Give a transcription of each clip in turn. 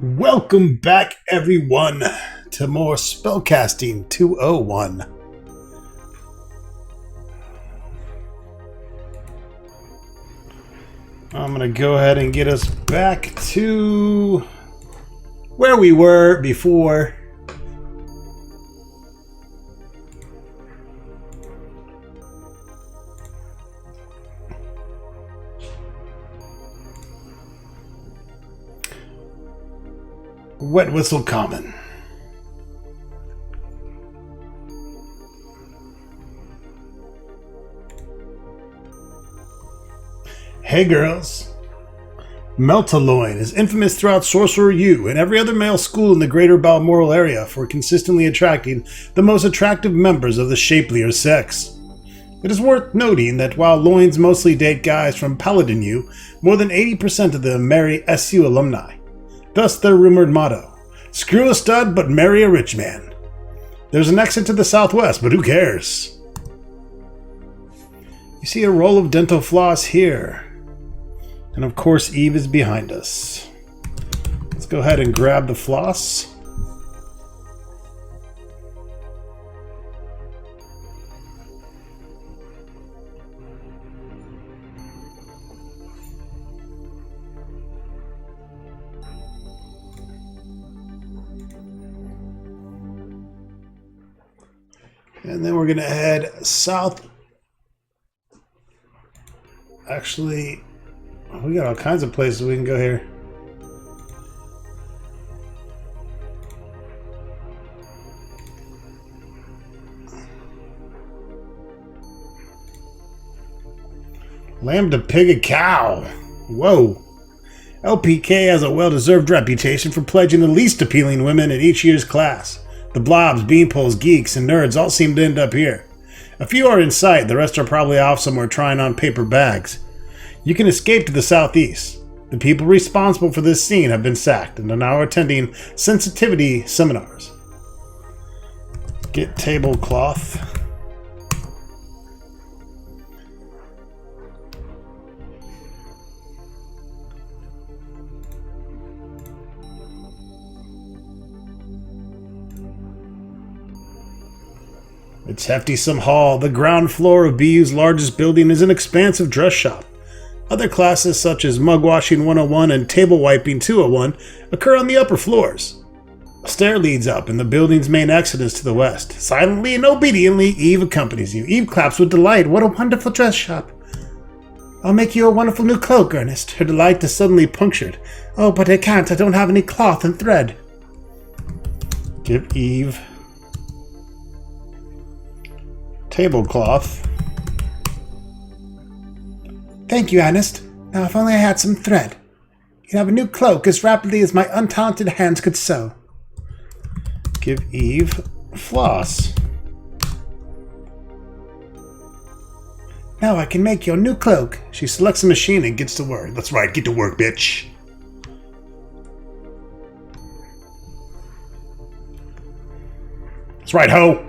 Welcome back, everyone, to more Spellcasting 201. I'm going to go ahead and get us back to where we were before. Wet Whistle Common. Hey girls. Meltaloin is infamous throughout Sorcerer U and every other male school in the greater Balmoral area for consistently attracting the most attractive members of the shapelier sex. It is worth noting that while loins mostly date guys from Paladin U, more than 80% of them marry SU alumni. Thus their rumored motto, screw a stud but marry a rich man. There's an exit to the southwest, but who cares? You see a roll of dental floss here. And of course Eve is behind us. Let's go ahead and grab the floss. And then we're going to head south. Actually, we got all kinds of places we can go here. Lamb to pig a cow. Whoa. LPK has a well-deserved reputation for pledging the least appealing women in each year's class. The blobs, beanpoles, geeks, and nerds all seem to end up here. A few are in sight, the rest are probably off somewhere trying on paper bags. You can escape to the southeast. The people responsible for this scene have been sacked and are now attending sensitivity seminars. Get tablecloth. It's hefty some hall. The ground floor of BU's largest building is an expansive dress shop. Other classes such as mugwashing 101 and table wiping 201 occur on the upper floors. A stair leads up and the building's main exit is to the west. Silently and obediently, Eve accompanies you. Eve claps with delight. What a wonderful dress shop. I'll make you a wonderful new cloak, Ernest. Her delight is suddenly punctured. Oh, but I can't. I don't have any cloth and thread. Give Eve tablecloth. Thank you, Ernest. Now if only I had some thread. You'd have a new cloak as rapidly as my untalented hands could sew. Give Eve floss. Now I can make your new cloak. She selects a machine and gets to work. That's right, get to work, bitch. That's right, ho.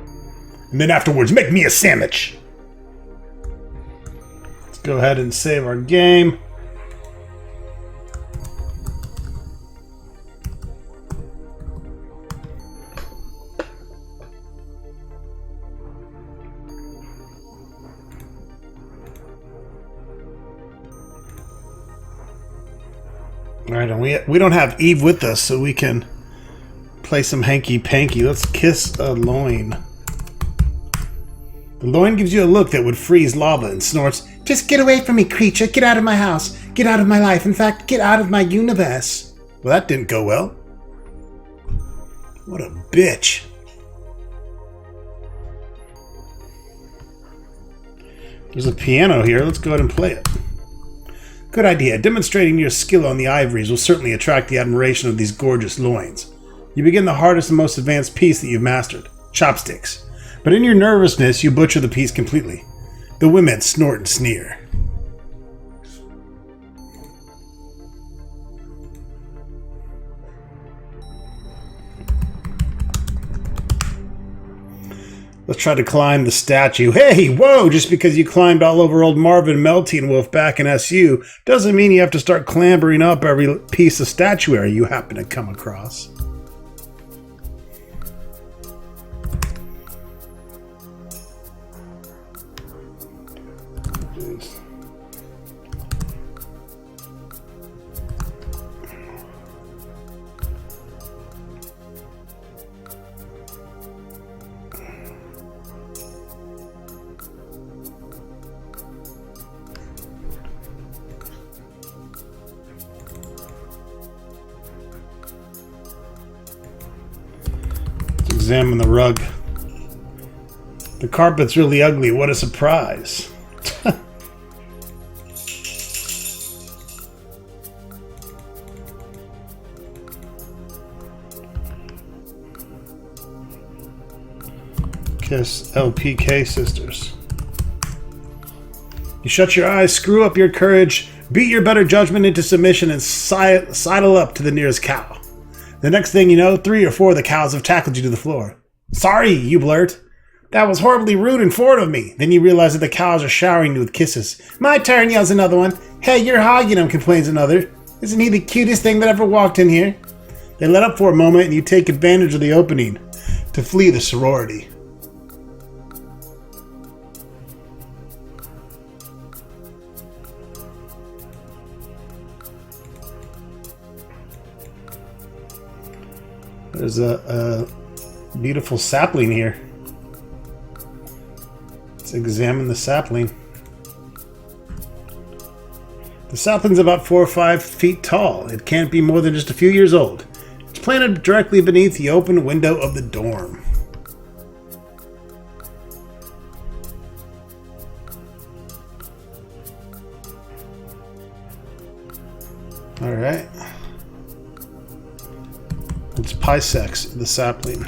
And then afterwards, make me a sandwich. Let's go ahead and save our game. All right, and we don't have Eve with us, so we can play some hanky-panky. Let's kiss a loin. The loin gives you a look that would freeze lava and snorts, Just get away from me, creature. Get out of my house. Get out of my life. In fact, get out of my universe. Well, that didn't go well. What a bitch. There's a piano here. Let's go ahead and play it. Good idea. Demonstrating your skill on the ivories will certainly attract the admiration of these gorgeous loins. You begin the hardest and most advanced piece that you've mastered, chopsticks. But in your nervousness, you butcher the piece completely. The women snort and sneer. Let's try to climb the statue. Hey, whoa! Just because you climbed all over old Marvin Melting Wolf back in SU doesn't mean you have to start clambering up every piece of statuary you happen to come across. Examine the rug. The carpet's really ugly. What a surprise. Kiss LPK sisters. You shut your eyes, screw up your courage, beat your better judgment into submission, and sidle up to the nearest cow. The next thing you know, 3 or 4 of the cows have tackled you to the floor. Sorry, you blurt. That was horribly rude and forward of me. Then you realize that the cows are showering you with kisses. My turn, yells another one. Hey, you're hogging him, complains another. Isn't he the cutest thing that ever walked in here? They let up for a moment and you take advantage of the opening to flee the sorority. There's a beautiful sapling here. Let's examine the sapling. The sapling's about 4 or 5 feet tall. It can't be more than just a few years old. It's planted directly beneath the open window of the dorm. All right. Let's pisect the sapling.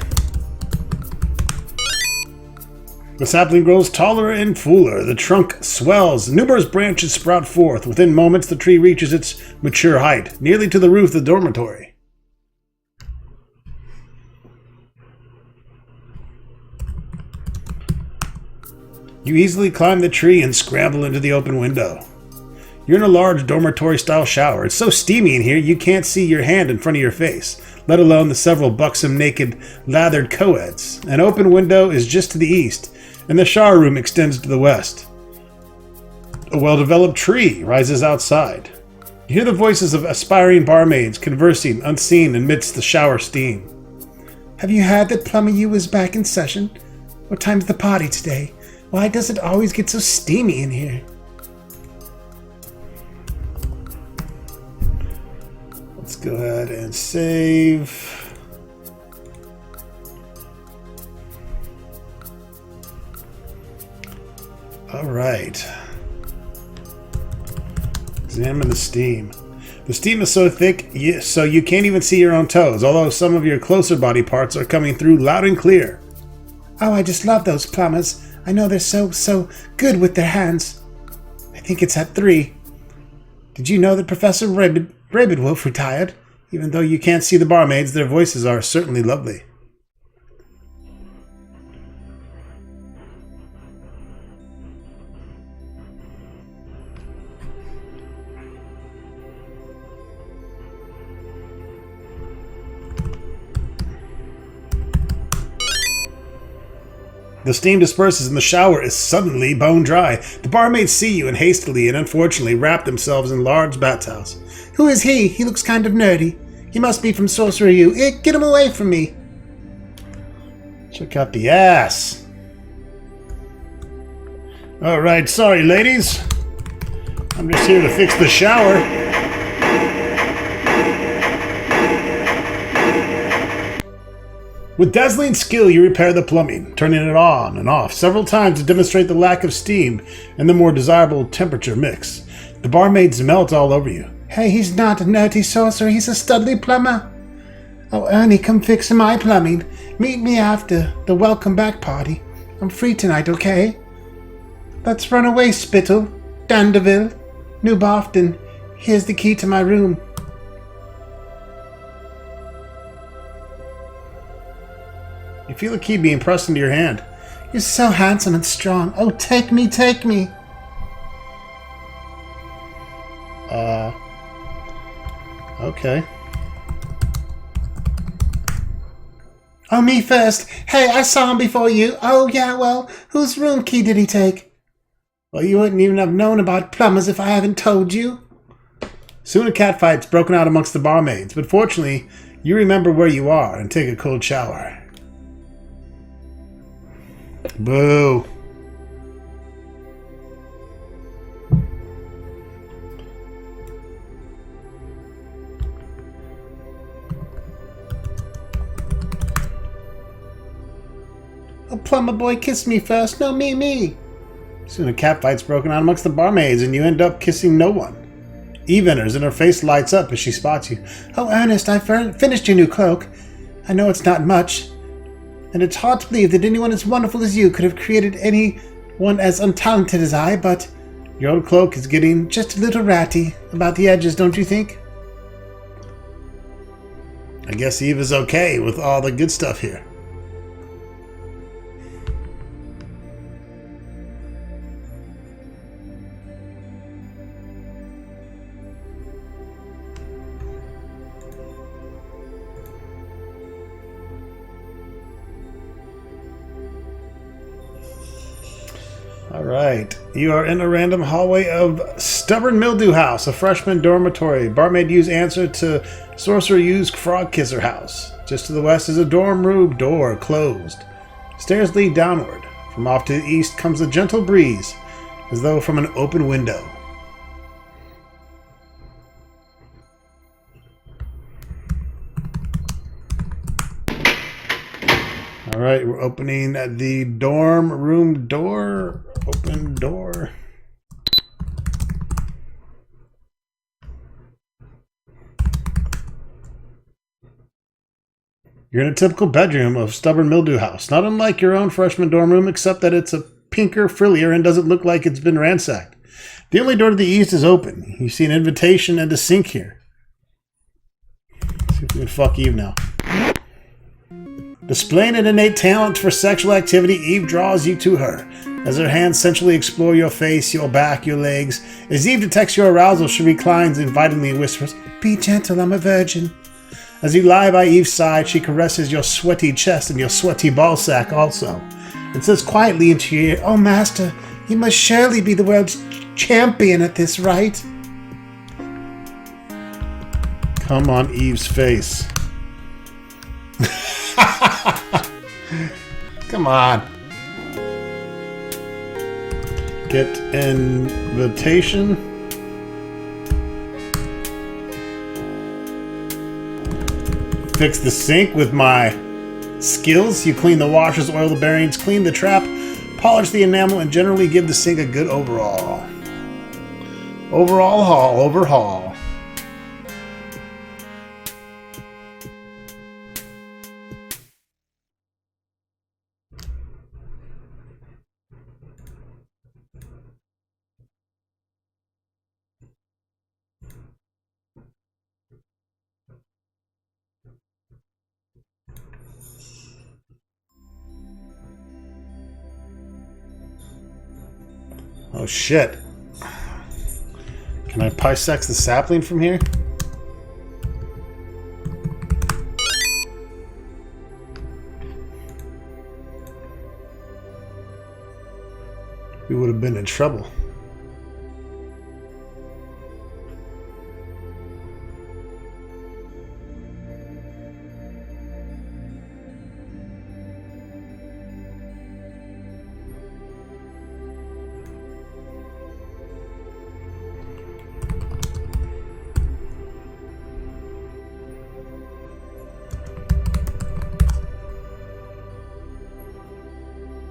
The sapling grows taller and fuller. The trunk swells. Numerous branches sprout forth. Within moments, the tree reaches its mature height, nearly to the roof of the dormitory. You easily climb the tree and scramble into the open window. You're in a large dormitory-style shower. It's so steamy in here you can't see your hand in front of your face, let alone the several buxom, naked, lathered co-eds. An open window is just to the east, and the shower room extends to the west. A well-developed tree rises outside. You hear the voices of aspiring barmaids conversing unseen amidst the shower steam. Have you heard that Plumber U is back in session? What time's the party today? Why does it always get so steamy in here? Let's go ahead and save. All right. Examine the steam. The steam is so thick, so you can't even see your own toes, although some of your closer body parts are coming through loud and clear. Oh, I just love those plumbers. I know they're so good with their hands. I think it's at 3. Did you know that Professor Rabbitwolf retired? Even though you can't see the barmaids, their voices are certainly lovely. The steam disperses and the shower is suddenly bone dry. The barmaids see you and hastily and unfortunately wrap themselves in large bat towels. Who is he? He looks kind of nerdy. He must be from Sorcerer U. Get him away from me. Check out the ass. Alright, sorry ladies. I'm just here to fix the shower. With dazzling skill, you repair the plumbing, turning it on and off several times to demonstrate the lack of steam and the more desirable temperature mix. The barmaids melt all over you. Hey, he's not a nerdy sorcerer, he's a studly plumber. Oh, Ernie, come fix my plumbing. Meet me after the welcome back party. I'm free tonight, okay? Let's run away, Spittle, Dandeville, New Boston. Here's the key to my room. You feel a key being pressed into your hand. You're so handsome and strong. Oh, take me, take me. Okay. Oh, me first. Hey, I saw him before you. Oh, yeah, well, whose room key did he take? Well, you wouldn't even have known about plumbers if I haven't told you. Soon a catfight's broken out amongst the barmaids, but fortunately, you remember where you are and take a cold shower. Boo. Oh, plumber boy, kiss me first. No, me. Soon a catfight's broken out amongst the barmaids, and you end up kissing no one. Eve enters, and her face lights up as she spots you. Oh, Ernest, I finished your new cloak. I know it's not much, and it's hard to believe that anyone as wonderful as you could have created anyone as untalented as I, but your old cloak is getting just a little ratty about the edges, don't you think? I guess Eve is okay with all the good stuff here. Alright, you are in a random hallway of Stubborn Mildew House, a freshman dormitory. Barmaid use answer to Sorcerer use Frog Kisser House. Just to the west is a dorm room door closed. Stairs lead downward. From off to the east comes a gentle breeze, as though from an open window. Alright, we're opening the dorm room door. Open door. You're in a typical bedroom of Stubborn Mildew House, not unlike your own freshman dorm room, except that it's a pinker, frillier, and doesn't look like it's been ransacked. The only door to the east is open. You see an invitation and a sink here. Let's see if we can fuck Eve now. Displaying an innate talent for sexual activity, Eve draws you to her. As her hands sensually explore your face, your back, your legs, as Eve detects your arousal, she reclines invitingly and whispers, "Be gentle, I'm a virgin." As you lie by Eve's side, she caresses your sweaty chest and your sweaty ballsack also, and says quietly into your ear, "Oh, master, you must surely be the world's champion at this, right?" Come on Eve's face. Come on. Get invitation. Fix the sink with my skills. You clean the washers, oil the bearings, clean the trap, polish the enamel, and generally give the sink a good overhaul. Overhaul. Oh shit. Can I Pysex the sapling from here? We would have been in trouble.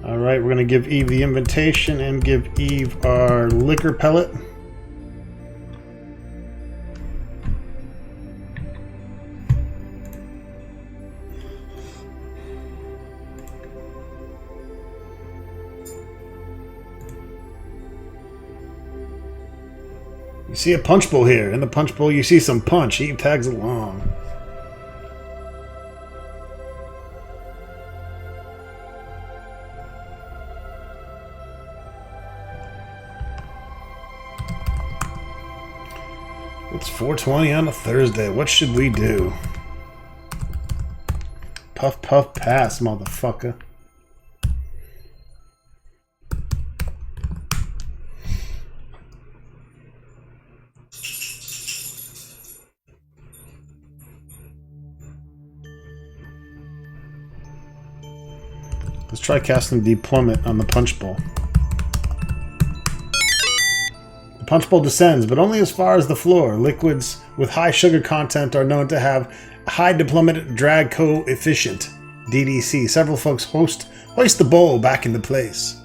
Alright, we're going to give Eve the invitation and give Eve our liquor pellet. You see a punch bowl here. In the punch bowl you see some punch. Eve tags along. It's 4:20 on a Thursday. What should we do? Puff, puff, pass, motherfucker. Let's try casting Deployment on the punch bowl. The punch bowl descends, but only as far as the floor. Liquids with high sugar content are known to have a high deployment drag coefficient, DDC. Several folks hoist the bowl back into place.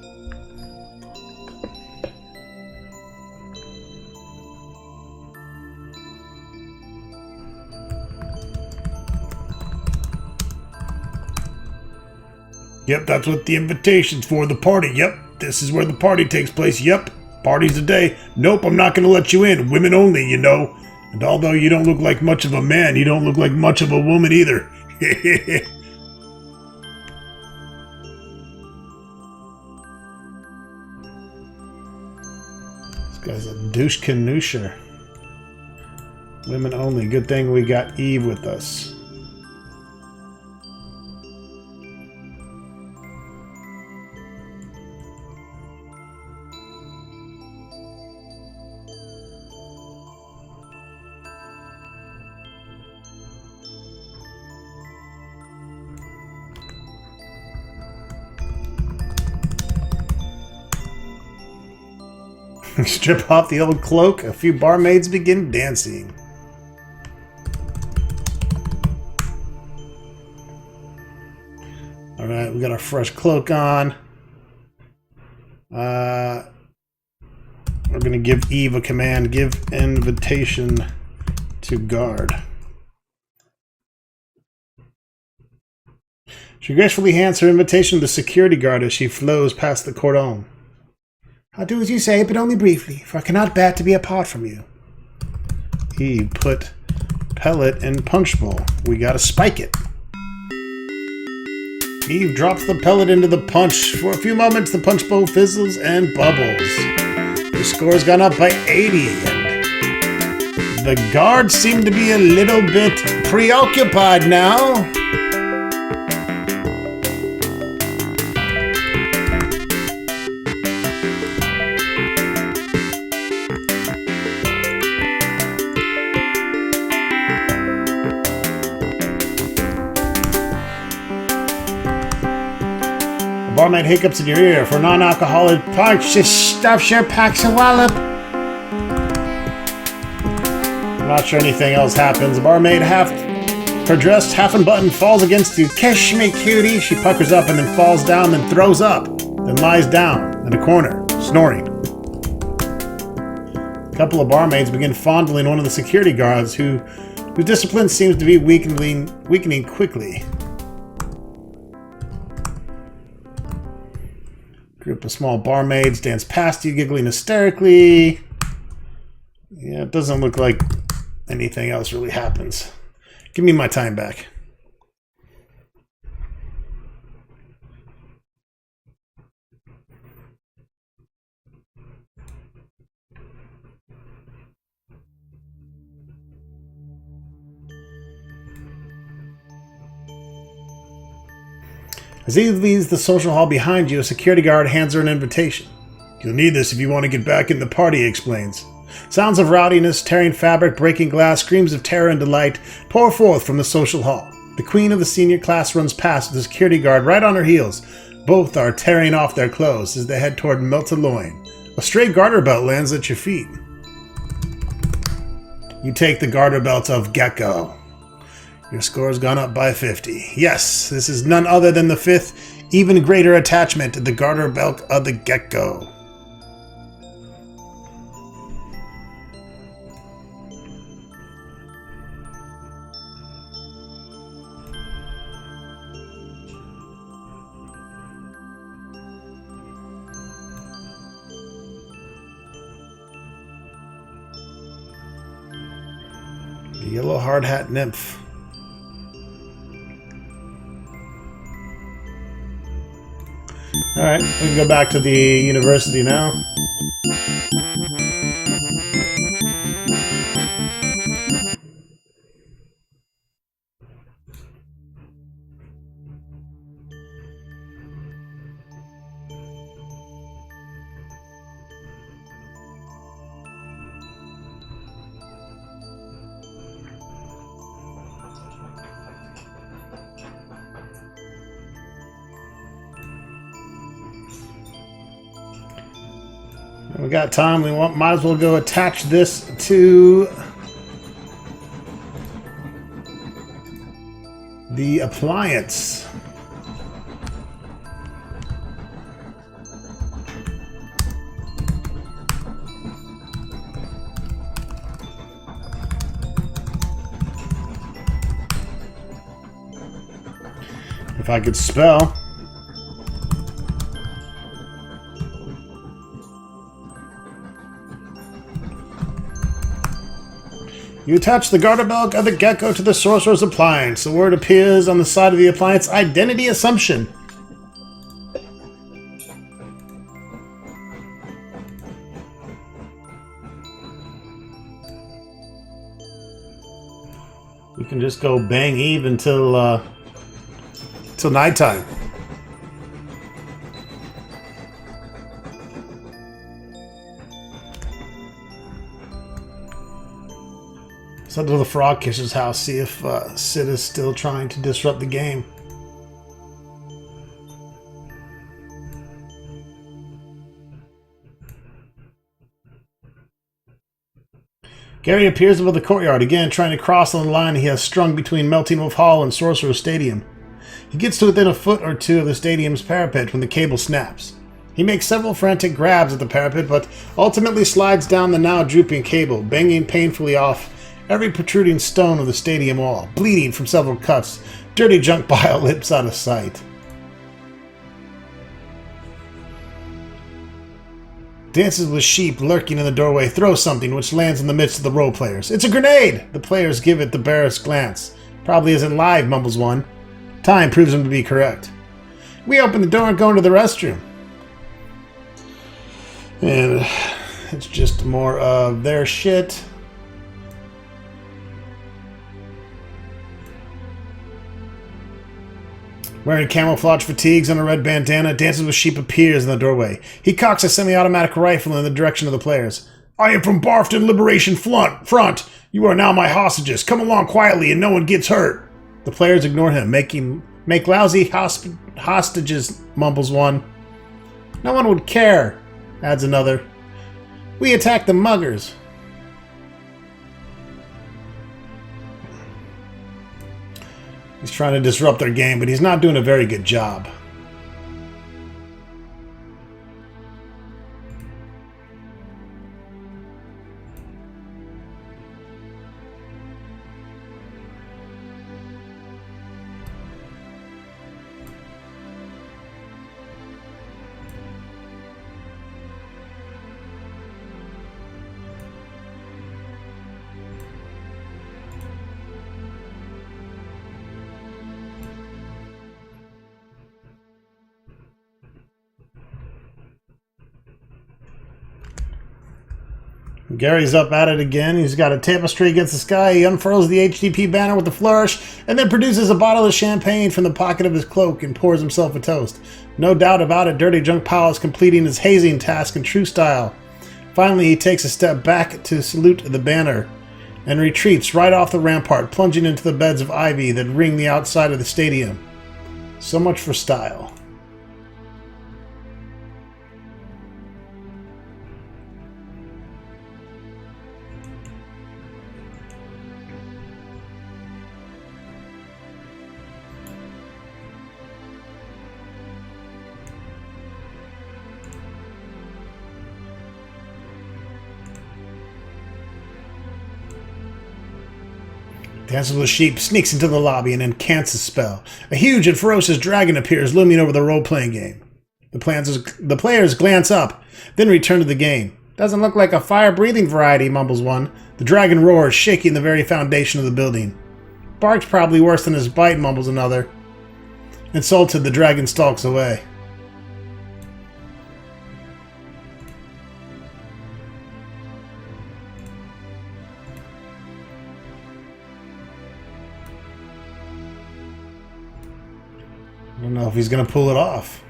Yep, that's what the invitation's for, the party. Yep, this is where the party takes place. Yep, party's today. Nope, I'm not going to let you in. Women only, you know. And although you don't look like much of a man, you don't look like much of a woman either. This guy's a douche canoosher. Women only. Good thing we got Eve with us. Strip off the old cloak. A few barmaids begin dancing. Alright, we got our fresh cloak on. We're going to give Eve a command. Give invitation to guard. She gracefully hands her invitation to the security guard as she flows past the cordon. I'll do as you say, but only briefly, for I cannot bear to be apart from you. Eve, put pellet in punch bowl. We gotta spike it. Eve drops the pellet into the punch. For a few moments, the punch bowl fizzles and bubbles. The score's gone up by 80, and the guards seem to be a little bit preoccupied now. Barmaid hiccups in your ear. For non-alcoholic punch, This stuff sure packs a wallop. I'm not sure anything else happens. The barmaid, her dress half unbuttoned, falls against you. Kiss me, cutie. She puckers up and then falls down, then throws up, then lies down in a corner, snoring. A couple of barmaids begin fondling one of the security guards, whose discipline seems to be weakening quickly. Group of small barmaids dance past you, giggling hysterically. Yeah, it doesn't look like anything else really happens. Give me my time back. As Eve leaves the social hall behind you, a security guard hands her an invitation. You'll need this if you want to get back in the party, he explains. Sounds of rowdiness, tearing fabric, breaking glass, screams of terror and delight pour forth from the social hall. The queen of the senior class runs past with the security guard right on her heels. Both are tearing off their clothes as they head toward melted loin. A stray garter belt lands at your feet. You take the garter belt of Gecko. Your score's gone up by 50. Yes, this is none other than the fifth, even greater attachment to the garter belt of the Gecko. The yellow hard hat nymph. Alright, we can go back to the university now. We got time. Might as well go attach this to the appliance. If I could spell. You attach the garter milk of the gecko to the sorcerer's appliance. The word appears on the side of the appliance. Identity assumption. We can just go bang Eve until nighttime. Let's head to the Frog Kisser's house, see if Sid is still trying to disrupt the game. Gary appears above the courtyard, again trying to cross on the line he has strung between Melting Wolf Hall and Sorcerer Stadium. He gets to within a foot or two of the stadium's parapet when the cable snaps. He makes several frantic grabs at the parapet, but ultimately slides down the now drooping cable, banging painfully off every protruding stone of the stadium wall, bleeding from several cuts. Dirty junk pile lips out of sight. Dances with sheep lurking in the doorway, throws something which lands in the midst of the role players. It's a grenade! The players give it the barest glance. Probably isn't live, mumbles one. Time proves him to be correct. We open the door and go into the restroom. And it's just more of their shit. Wearing camouflage fatigues and a red bandana, Dances with Sheep appears in the doorway. He cocks a semi-automatic rifle in the direction of the players. I am from Barfton Liberation Front. You are now my hostages. Come along quietly and no one gets hurt. The players ignore him, make lousy hostages, mumbles one. No one would care, adds another. We attack the muggers. He's trying to disrupt their game, but he's not doing a very good job. Gary's up at it again. He's got a tapestry against the sky. He unfurls the HDP banner with a flourish and then produces a bottle of champagne from the pocket of his cloak and pours himself a toast. No doubt about it, Dirty Junk Powell is completing his hazing task in true style. Finally, he takes a step back to salute the banner and retreats right off the rampart, plunging into the beds of ivy that ring the outside of the stadium. So much for style. Dances with Sheep sneaks into the lobby and incants a spell. A huge and ferocious dragon appears, looming over the role-playing game. The players glance up, then return to the game. Doesn't look like a fire-breathing variety, mumbles one. The dragon roars, shaking the very foundation of the building. Barks probably worse than his bite, mumbles another. Insulted, the dragon stalks away. I don't know if he's going to pull it off.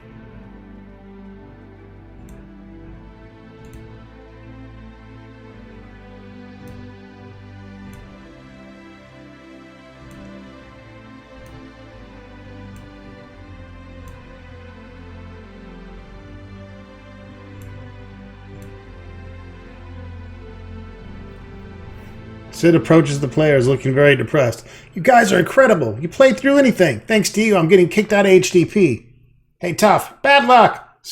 Sid approaches the players looking very depressed. You guys are incredible. You played through anything. Thanks to you, I'm getting kicked out of HDP. Hey, Tough. Bad luck.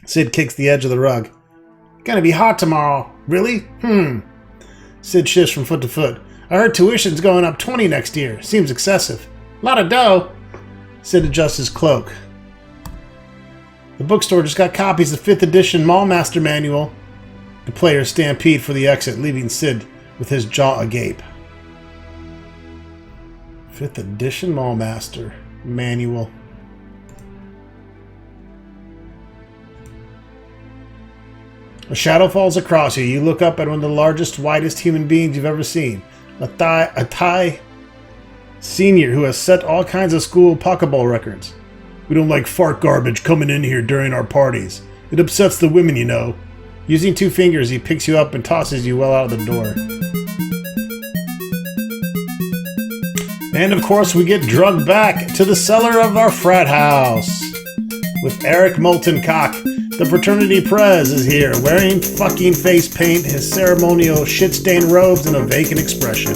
Sid kicks the edge of the rug. Gonna be hot tomorrow. Really? Sid shifts from foot to foot. I heard tuition's going up 20 next year. Seems excessive. Lot of dough. Sid adjusts his cloak. The bookstore just got copies of 5th edition Mallmaster Manual. The players stampede for the exit, leaving Sid with his jaw agape. 5th edition Mallmaster Manual. A shadow falls across you. You look up at one of the largest, whitest human beings you've ever seen. A Thai senior who has set all kinds of school Pokeball records. We don't like fart garbage coming in here during our parties. It upsets the women, you know. Using 2 fingers, he picks you up and tosses you well out of the door. And of course, we get drugged back to the cellar of our frat house. With Eric Moltencock, the fraternity prez, is here, wearing fucking face paint, his ceremonial shit-stained robes, and a vacant expression.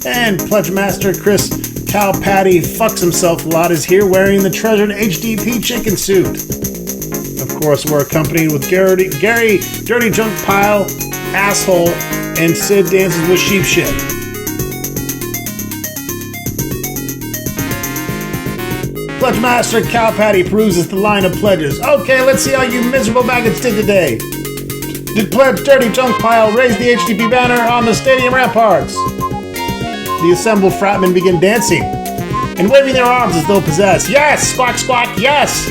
And Pledge Master Chris Cowpatty fucks himself a lot is here, wearing the treasured HDP chicken suit. Of course, we're accompanied with Gary Dirty Junk Pile, Asshole, and Sid Dances with Sheep Shit. Pledge Master Cowpatty peruses the line of pledges. Okay, let's see how you miserable maggots did today. Did Pledge Dirty Junk Pile raise the HDP banner on the stadium ramparts? The assembled fratmen begin dancing and waving their arms as though possessed. Yes! Squawk, squawk, yes!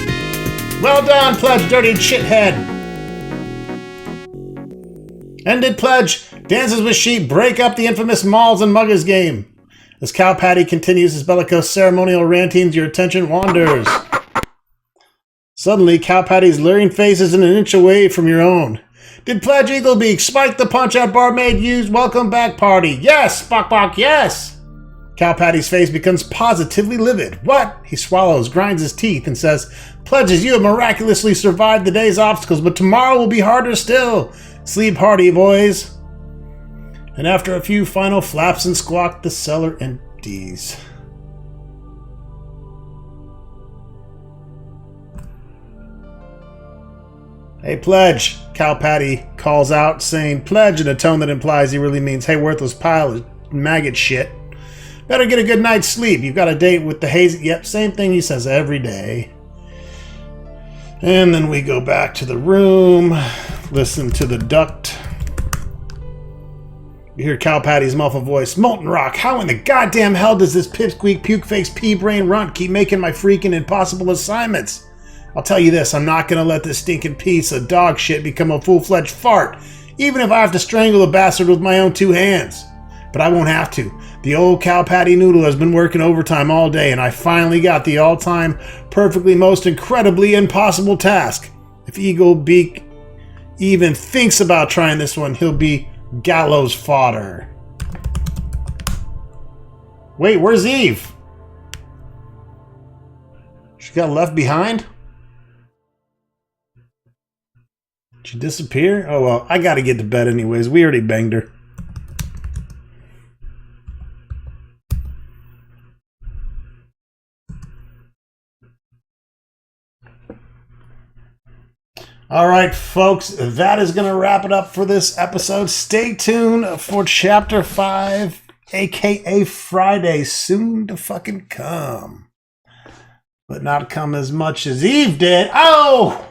Well done, Pledge Dirty Shithead! And did Pledge Dances with Sheep break up the infamous Malls and Muggers game? As Cowpatty continues his bellicose ceremonial rantings, your attention wanders. Suddenly, Cowpatty's leering face is an inch away from your own. Did Pledge Eaglebeak spike the punch-out barmaid used welcome back party? Yes! Bok bok, yes! Cowpatty's face becomes positively livid. What? He swallows, grinds his teeth, and says, Pledges, you have miraculously survived the day's obstacles, but tomorrow will be harder still. Sleep hearty, boys. And after a few final flaps and squawk, the cellar empties. Hey, Pledge, Cowpatty calls out, saying Pledge in a tone that implies he really means, hey, worthless pile of maggot shit. Better get a good night's sleep. You've got a date with the hazy... Yep, same thing he says every day. And then we go back to the room, listen to the duct. You hear Cowpatty's muffled voice. Molten Rock, how in the goddamn hell does this pipsqueak, puke-faced, pea-brain runt keep making my freaking impossible assignments? I'll tell you this, I'm not gonna let this stinking piece of dog shit become a full-fledged fart, even if I have to strangle the bastard with my own 2 hands. But I won't have to. The old Cowpatty noodle has been working overtime all day, and I finally got the all-time, perfectly, most incredibly impossible task. If Eaglebeak even thinks about trying this one, he'll be gallows fodder. Wait, where's Eve? She got left behind? Did she disappear? Oh well, I gotta get to bed anyways. We already banged her. All right, folks, that is going to wrap it up for this episode. Stay tuned for Chapter 5, a.k.a. Friday, soon to fucking come. But not come as much as Eve did. Oh!